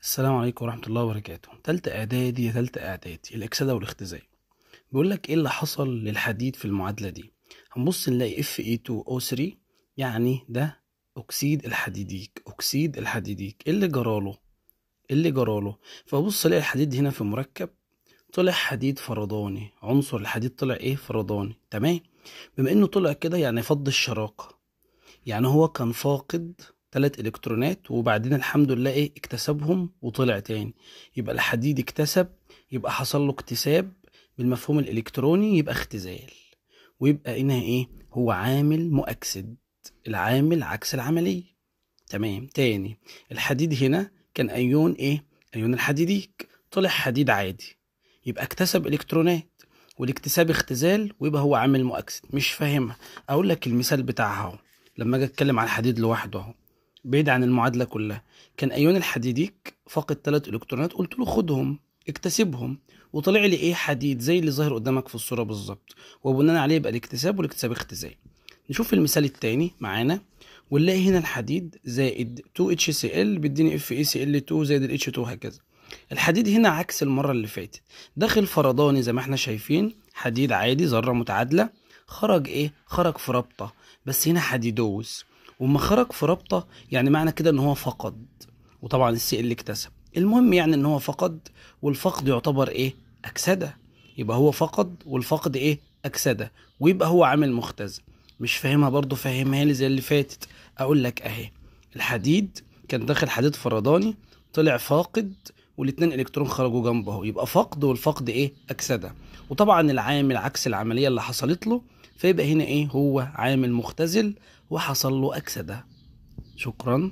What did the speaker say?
السلام عليكم ورحمة الله وبركاته. تالتة إعدادي يا تالتة إعدادي، الإكسدة والاختزال. بيقول لك إيه اللي حصل للحديد في المعادلة دي؟ هنبص نلاقي Fe2O3، يعني ده أكسيد الحديديك. أكسيد الحديديك إيه اللي جراله؟ إيه اللي جراله؟ فبص ألاقي الحديد هنا في مركب طلع حديد فرداني، عنصر الحديد طلع إيه؟ فرداني. تمام. بما إنه طلع كده يعني فض الشراكة، يعني هو كان فاقد 3 إلكترونات وبعدين الحمد لله ايه اكتسبهم وطلع تاني. يبقى الحديد اكتسب، يبقى حصل له اكتساب بالمفهوم الإلكتروني، يبقى اختزال. ويبقى هنا ايه؟ هو عامل مؤكسد، العامل عكس العملية. تمام. تاني، الحديد هنا كان أيون ايه؟ أيون الحديديك، طلع حديد عادي، يبقى اكتسب إلكترونات، والاكتساب اختزال، ويبقى هو عامل مؤكسد. مش فاهمها؟ اقول لك المثال بتاعها اهو. لما اجي اتكلم على الحديد لوحده اهو، بعيد عن المعادله كلها، كان ايون الحديديك فاقد 3 الكترونات، قلت له خدهم اكتسبهم، وطلع لي ايه؟ حديد زي اللي ظاهر قدامك في الصوره بالظبط، وبناء عليه يبقى الاكتساب والاكتساب اختزال. نشوف المثال التاني معانا، ونلاقي هنا الحديد زائد 2HCl بيديني FeCl2 زائد ال H2 هكذا. الحديد هنا عكس المرة اللي فاتت، داخل فرداني زي ما احنا شايفين، حديد عادي ذرة متعادلة، خرج ايه؟ خرج في رابطة، بس هنا حديدوز. وما خرج في رابطة يعني معنى كده ان هو فقد، وطبعا السي اللي اكتسب. المهم يعني ان هو فقد، والفقد يعتبر ايه؟ اكسدة. يبقى هو فقد والفقد ايه؟ اكسدة، ويبقى هو عامل مختزل. مش فاهمها برضو؟ فاهمها لي زي اللي فاتت. اقول لك اهي، الحديد كان داخل حديد فرداني، طلع فاقد، والاتنين الكترون خرجوا جنبه، يبقى فقد، والفقد ايه؟ اكسده. وطبعا العامل عكس العمليه اللي حصلت له، فيبقى هنا ايه؟ هو عامل مختزل وحصل له اكسده. شكرا.